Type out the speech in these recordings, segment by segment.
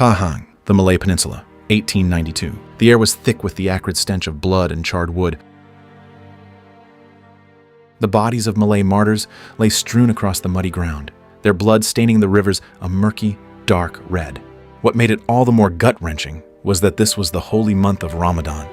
Pahang, the Malay Peninsula, 1892. The air was thick with the acrid stench of blood and charred wood. The bodies of Malay martyrs lay strewn across the muddy ground, their blood staining the rivers a murky, dark red. What made it all the more gut-wrenching was that this was the holy month of Ramadan.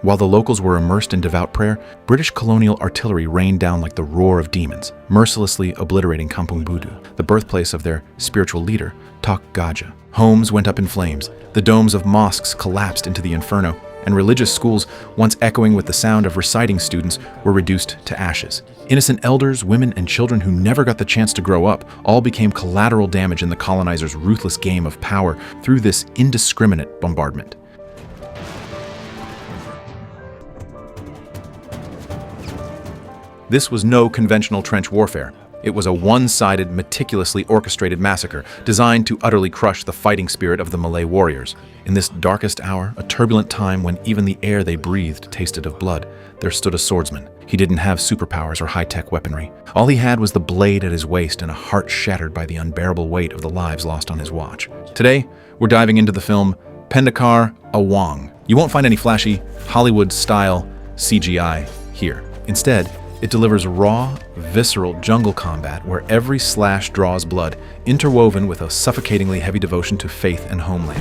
While the locals were immersed in devout prayer, British colonial artillery rained down like the roar of demons, mercilessly obliterating Kampung Budu, the birthplace of their spiritual leader, Tok Gajah. Homes went up in flames, the domes of mosques collapsed into the inferno, and religious schools, once echoing with the sound of reciting students, were reduced to ashes. Innocent elders, women, and children who never got the chance to grow up all became collateral damage in the colonizers' ruthless game of power through this indiscriminate bombardment. This was no conventional trench warfare. It was a one-sided, meticulously orchestrated massacre designed to utterly crush the fighting spirit of the Malay warriors. In this darkest hour, a turbulent time when even the air they breathed tasted of blood, there stood a swordsman. He didn't have superpowers or high-tech weaponry. All he had was the blade at his waist and a heart shattered by the unbearable weight of the lives lost on his watch. Today, we're diving into the film Pendekar Awang. You won't find any flashy, Hollywood-style CGI here. Instead, it delivers raw, visceral jungle combat where every slash draws blood, interwoven with a suffocatingly heavy devotion to faith and homeland.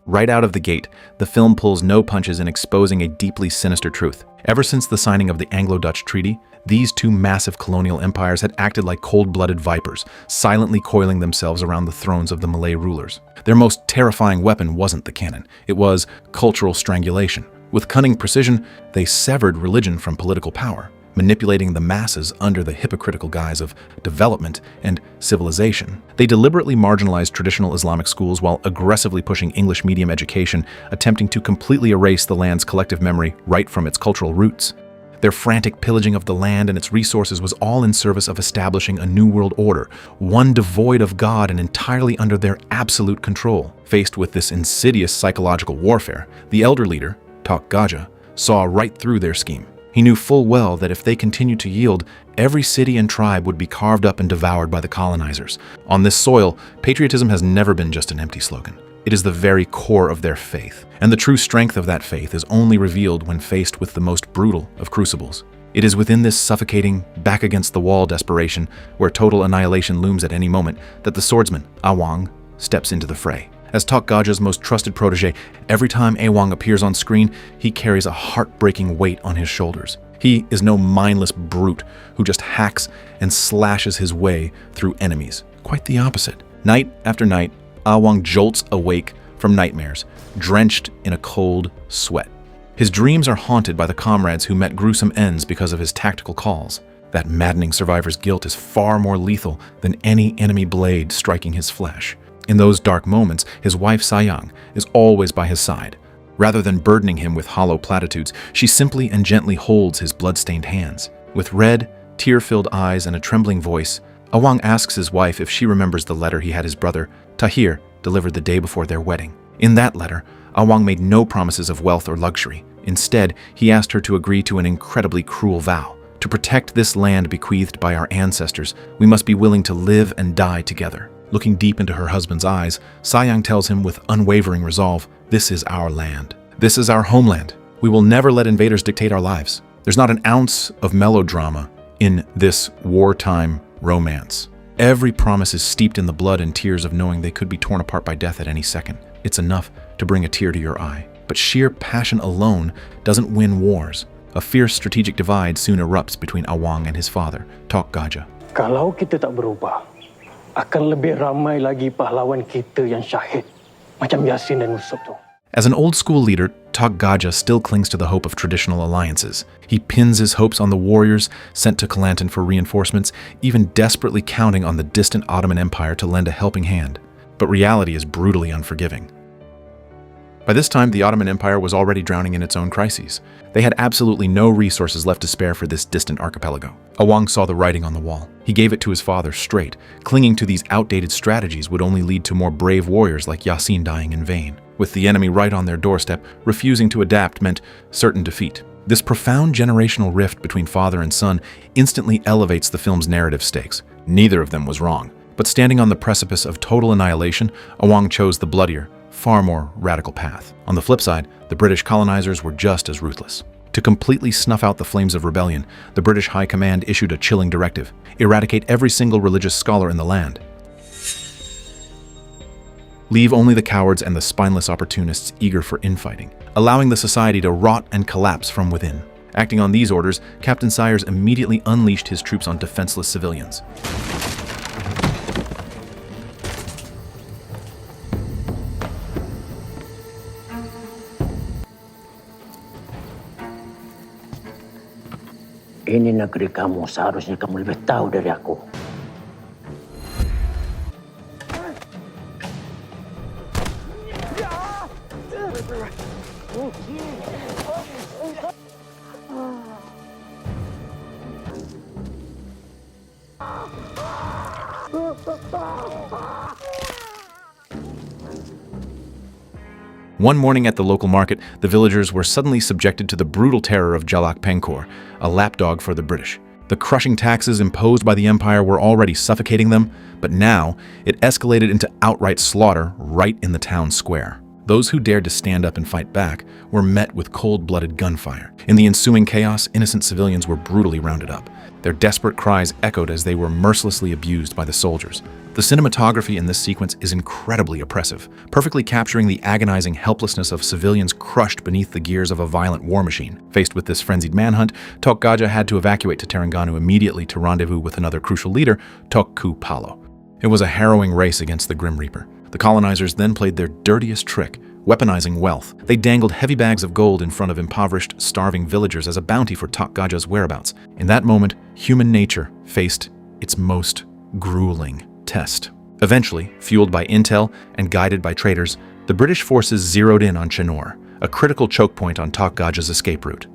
Right out of the gate, the film pulls no punches in exposing a deeply sinister truth. Ever since the signing of the Anglo-Dutch Treaty, these two massive colonial empires had acted like cold-blooded vipers, silently coiling themselves around the thrones of the Malay rulers. Their most terrifying weapon wasn't the cannon, it was cultural strangulation. With cunning precision, they severed religion from political power, manipulating the masses under the hypocritical guise of development and civilization. They deliberately marginalized traditional Islamic schools while aggressively pushing English medium education, attempting to completely erase the land's collective memory right from its cultural roots. Their frantic pillaging of the land and its resources was all in service of establishing a new world order, one devoid of God and entirely under their absolute control. Faced with this insidious psychological warfare, the elder leader, Tok Gajah, saw right through their scheme. He knew full well that if they continued to yield, every city and tribe would be carved up and devoured by the colonizers. On this soil, patriotism has never been just an empty slogan. It is the very core of their faith, and the true strength of that faith is only revealed when faced with the most brutal of crucibles. It is within this suffocating, back-against-the-wall desperation, where total annihilation looms at any moment, that the swordsman, Awang, steps into the fray. As Tok Gajah's most trusted protege, every time Awang appears on screen, he carries a heartbreaking weight on his shoulders. He is no mindless brute who just hacks and slashes his way through enemies. Quite the opposite. Night after night, Awang jolts awake from nightmares, drenched in a cold sweat. His dreams are haunted by the comrades who met gruesome ends because of his tactical calls. That maddening survivor's guilt is far more lethal than any enemy blade striking his flesh. In those dark moments, his wife Sayang is always by his side. Rather than burdening him with hollow platitudes, she simply and gently holds his blood-stained hands. With red, tear-filled eyes and a trembling voice, Awang asks his wife if she remembers the letter he had his brother, Tahir, delivered the day before their wedding. In that letter, Awang made no promises of wealth or luxury. Instead, he asked her to agree to an incredibly cruel vow. To protect this land bequeathed by our ancestors, we must be willing to live and die together. Looking deep into her husband's eyes, Sayang tells him with unwavering resolve, "This is our land. This is our homeland. We will never let invaders dictate our lives." There's not an ounce of melodrama in this wartime romance. Every promise is steeped in the blood and tears of knowing they could be torn apart by death at any second. It's enough to bring a tear to your eye. But sheer passion alone doesn't win wars. A fierce strategic divide soon erupts between Awang and his father, Tok Gajah. Kalau kita tak berubah, akan lebih ramai lagi pahlawan kita yang syahid, macam Yasin dan Yusuf tu. As an old-school leader, Tok Gajah still clings to the hope of traditional alliances. He pins his hopes on the warriors sent to Kelantan for reinforcements, even desperately counting on the distant Ottoman Empire to lend a helping hand. But reality is brutally unforgiving. By this time, the Ottoman Empire was already drowning in its own crises. They had absolutely no resources left to spare for this distant archipelago. Awang saw the writing on the wall. He gave it to his father straight. Clinging to these outdated strategies would only lead to more brave warriors like Yasin dying in vain. With the enemy right on their doorstep, refusing to adapt meant certain defeat. This profound generational rift between father and son instantly elevates the film's narrative stakes. Neither of them was wrong. But standing on the precipice of total annihilation, Awang chose the bloodier, far more radical path. On the flip side, the British colonizers were just as ruthless. To completely snuff out the flames of rebellion, the British High Command issued a chilling directive: eradicate every single religious scholar in the land. Leave only the cowards and the spineless opportunists eager for infighting, allowing the society to rot and collapse from within. Acting on these orders, Captain Sayers immediately unleashed his troops on defenseless civilians. Ini negeri kamu, seharusnya kamu lebih tahu dari aku. One morning at the local market, the villagers were suddenly subjected to the brutal terror of Jalak Pengkor, a lapdog for the British. The crushing taxes imposed by the empire were already suffocating them, but now it escalated into outright slaughter right in the town square. Those who dared to stand up and fight back were met with cold-blooded gunfire. In the ensuing chaos, innocent civilians were brutally rounded up. Their desperate cries echoed as they were mercilessly abused by the soldiers. The cinematography in this sequence is incredibly oppressive, perfectly capturing the agonizing helplessness of civilians crushed beneath the gears of a violent war machine. Faced with this frenzied manhunt, Tok Gajah had to evacuate to Terengganu immediately to rendezvous with another crucial leader, Tok Ku Palo. It was a harrowing race against the Grim Reaper. The colonizers then played their dirtiest trick, weaponizing wealth. They dangled heavy bags of gold in front of impoverished, starving villagers as a bounty for Tok Gajah's whereabouts. In that moment, human nature faced its most grueling test. Eventually, fueled by intel and guided by traitors, the British forces zeroed in on Chenor, a critical choke point on Tok Gajah's escape route.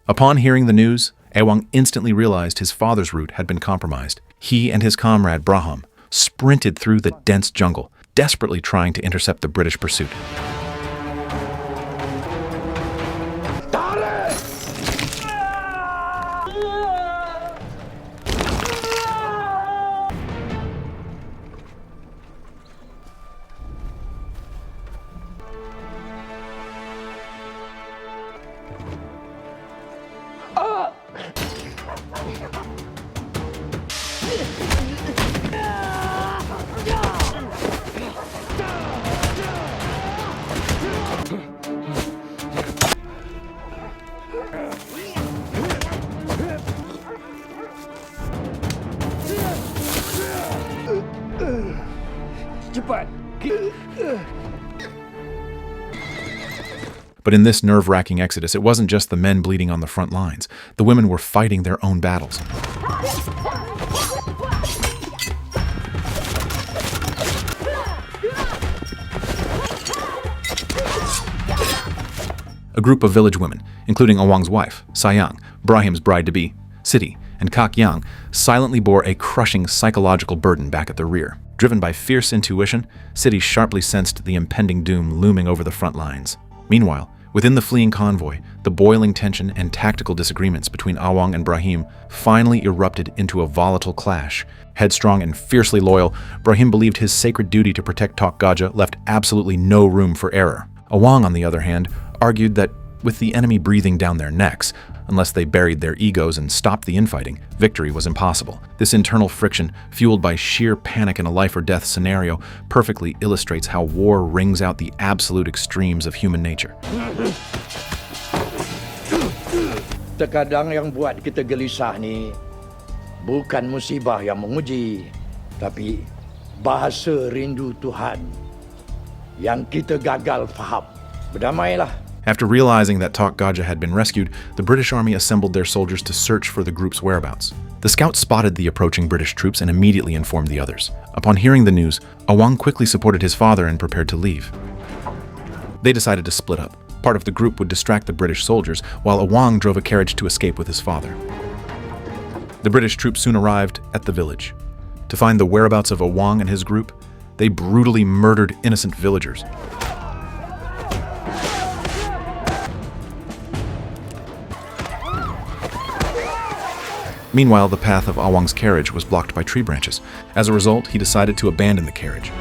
Upon hearing the news, Awang instantly realized his father's route had been compromised. He and his comrade Braham sprinted through the dense jungle, desperately trying to intercept the British pursuit. But in this nerve-wracking exodus, it wasn't just the men bleeding on the front lines. The women were fighting their own battles. A group of village women, including Awang's wife, Sayang, Brahim's bride-to-be, Siti, and Kak Yang, silently bore a crushing psychological burden back at the rear. Driven by fierce intuition, Siti sharply sensed the impending doom looming over the front lines. Meanwhile, within the fleeing convoy, the boiling tension and tactical disagreements between Awang and Brahim finally erupted into a volatile clash. Headstrong and fiercely loyal, Brahim believed his sacred duty to protect Tok Gajah left absolutely no room for error. Awang, on the other hand, argued that with the enemy breathing down their necks, unless they buried their egos and stopped the infighting, victory was impossible. This internal friction, fueled by sheer panic in a life-or-death scenario, perfectly illustrates how war wrings out the absolute extremes of human nature. Terkadang yang buat kita gelisah ni bukan musibah yang menguji, tapi bahasa rindu Tuhan yang kita gagal faham. Berdamailah. After realizing that Tok Gajah had been rescued, the British Army assembled their soldiers to search for the group's whereabouts. The scouts spotted the approaching British troops and immediately informed the others. Upon hearing the news, Awang quickly supported his father and prepared to leave. They decided to split up. Part of the group would distract the British soldiers, while Awang drove a carriage to escape with his father. The British troops soon arrived at the village. To find the whereabouts of Awang and his group, they brutally murdered innocent villagers. Meanwhile, the path of Awang's carriage was blocked by tree branches. As a result, he decided to abandon the carriage.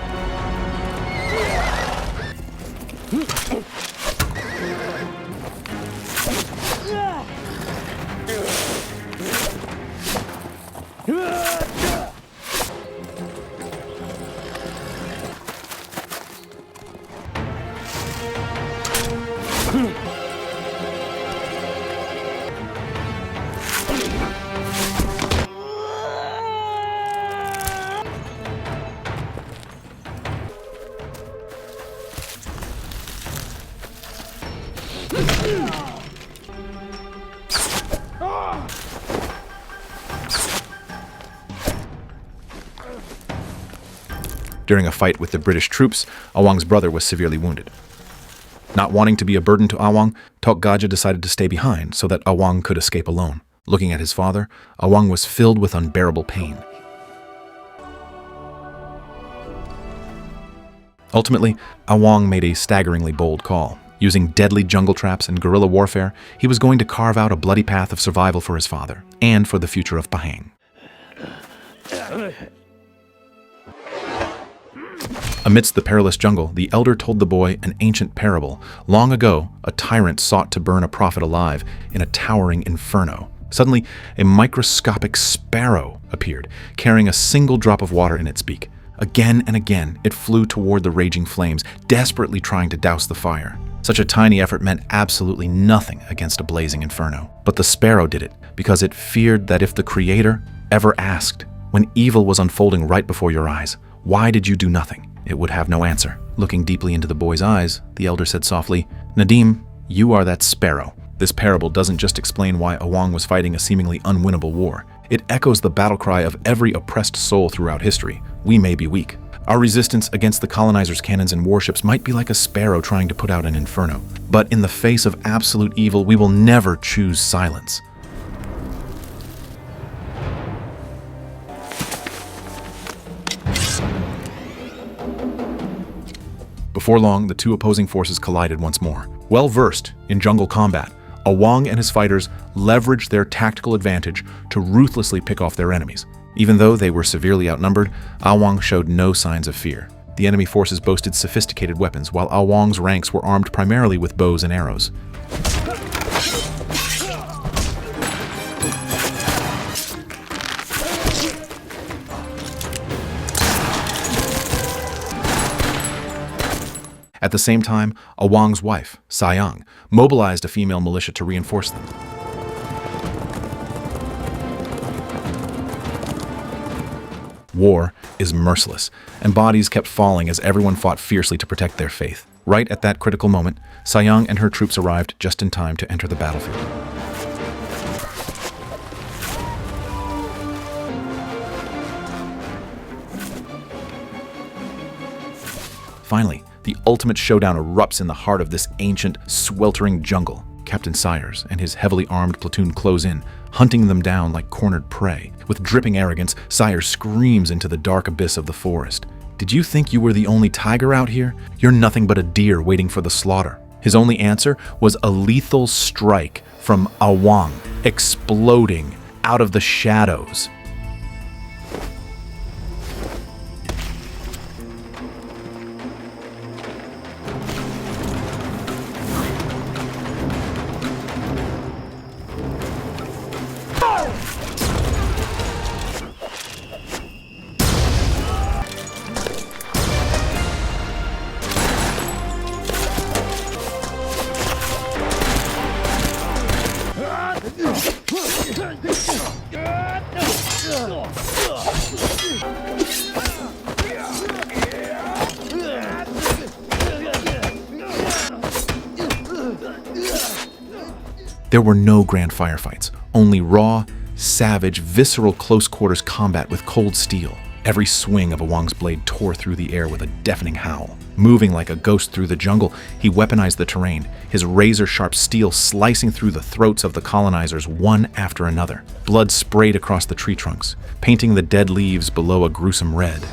During a fight with the British troops, Awang's brother was severely wounded. Not wanting to be a burden to Awang, Tok Gajah decided to stay behind so that Awang could escape alone. Looking at his father, Awang was filled with unbearable pain. Ultimately, Awang made a staggeringly bold call. Using deadly jungle traps and guerrilla warfare, he was going to carve out a bloody path of survival for his father and for the future of Pahang. Amidst the perilous jungle, the elder told the boy an ancient parable. Long ago, a tyrant sought to burn a prophet alive in a towering inferno. Suddenly, a microscopic sparrow appeared, carrying a single drop of water in its beak. Again and again, it flew toward the raging flames, desperately trying to douse the fire. Such a tiny effort meant absolutely nothing against a blazing inferno. But the sparrow did it, because it feared that if the Creator ever asked, when evil was unfolding right before your eyes, "Why did you do nothing?" it would have no answer. Looking deeply into the boy's eyes, the elder said softly, "Nadim, you are that sparrow." This parable doesn't just explain why Awang was fighting a seemingly unwinnable war. It echoes the battle cry of every oppressed soul throughout history. We may be weak. Our resistance against the colonizers' cannons and warships might be like a sparrow trying to put out an inferno. But in the face of absolute evil, we will never choose silence. Before long, the two opposing forces collided once more. Well versed in jungle combat, Awang and his fighters leveraged their tactical advantage to ruthlessly pick off their enemies. Even though they were severely outnumbered, Awang showed no signs of fear. The enemy forces boasted sophisticated weapons, while Awang's ranks were armed primarily with bows and arrows. At the same time, Awang's wife, Sayang, mobilized a female militia to reinforce them. War is merciless, and bodies kept falling as everyone fought fiercely to protect their faith. Right at that critical moment, Sayang and her troops arrived just in time to enter the battlefield. Finally, The ultimate showdown erupts in the heart of this ancient, sweltering jungle. Captain Sayers and his heavily armed platoon close in, hunting them down like cornered prey. With dripping arrogance, Sayers screams into the dark abyss of the forest. "Did you think you were the only tiger out here? You're nothing but a deer waiting for the slaughter." His only answer was a lethal strike from Awang, exploding out of the shadows. There were no grand firefights, only raw, savage, visceral close-quarters combat with cold steel. Every swing of Awang's blade tore through the air with a deafening howl. Moving like a ghost through the jungle, he weaponized the terrain, his razor-sharp steel slicing through the throats of the colonizers one after another. Blood sprayed across the tree trunks, painting the dead leaves below a gruesome red.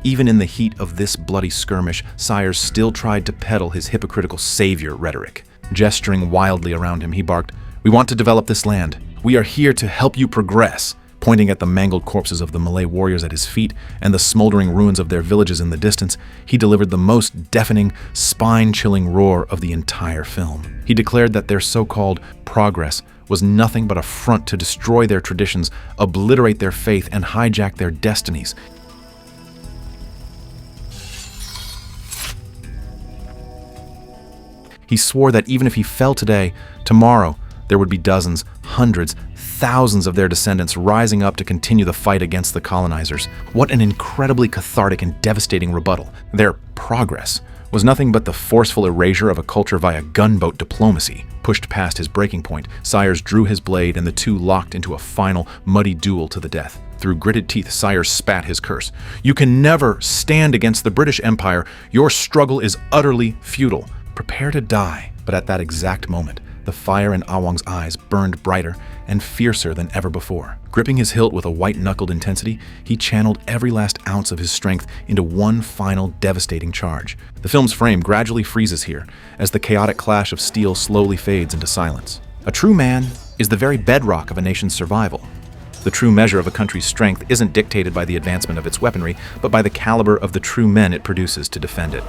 Even in the heat of this bloody skirmish, Sayers still tried to peddle his hypocritical savior rhetoric. Gesturing wildly around him, he barked, "We want to develop this land. We are here to help you progress." Pointing at the mangled corpses of the Malay warriors at his feet and the smoldering ruins of their villages in the distance, he delivered the most deafening, spine-chilling roar of the entire film. He declared that their so-called progress was nothing but a front to destroy their traditions, obliterate their faith, and hijack their destinies. He swore that even if he fell today, tomorrow there would be dozens, hundreds, thousands of their descendants rising up to continue the fight against the colonizers. What an incredibly cathartic and devastating rebuttal. Their progress was nothing but the forceful erasure of a culture via gunboat diplomacy. Pushed past his breaking point, Sayers drew his blade and the two locked into a final, muddy duel to the death. Through gritted teeth, Sayers spat his curse. "You can never stand against the British Empire. Your struggle is utterly futile. Prepare to die." But at that exact moment, The fire in Awang's eyes burned brighter and fiercer than ever before. Gripping his hilt with a white-knuckled intensity, he channeled every last ounce of his strength into one final devastating charge. The film's frame gradually freezes here, as the chaotic clash of steel slowly fades into silence. A true man is the very bedrock of a nation's survival. The true measure of a country's strength isn't dictated by the advancement of its weaponry, but by the caliber of the true men it produces to defend it.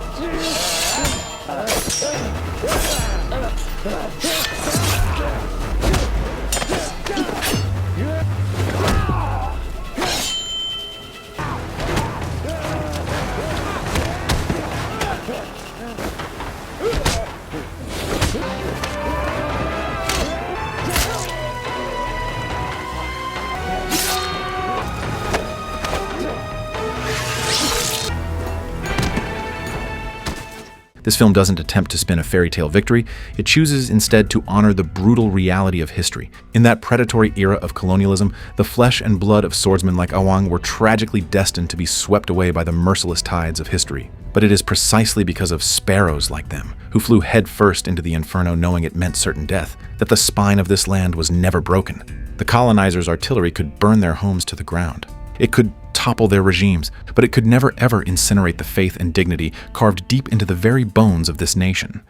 This film doesn't attempt to spin a fairy tale victory, it chooses instead to honor the brutal reality of history. In that predatory era of colonialism, the flesh and blood of swordsmen like Awang were tragically destined to be swept away by the merciless tides of history. But it is precisely because of sparrows like them, who flew headfirst into the inferno knowing it meant certain death, that the spine of this land was never broken. The colonizers' artillery could burn their homes to the ground. It could topple their regimes, but it could never ever incinerate the faith and dignity carved deep into the very bones of this nation.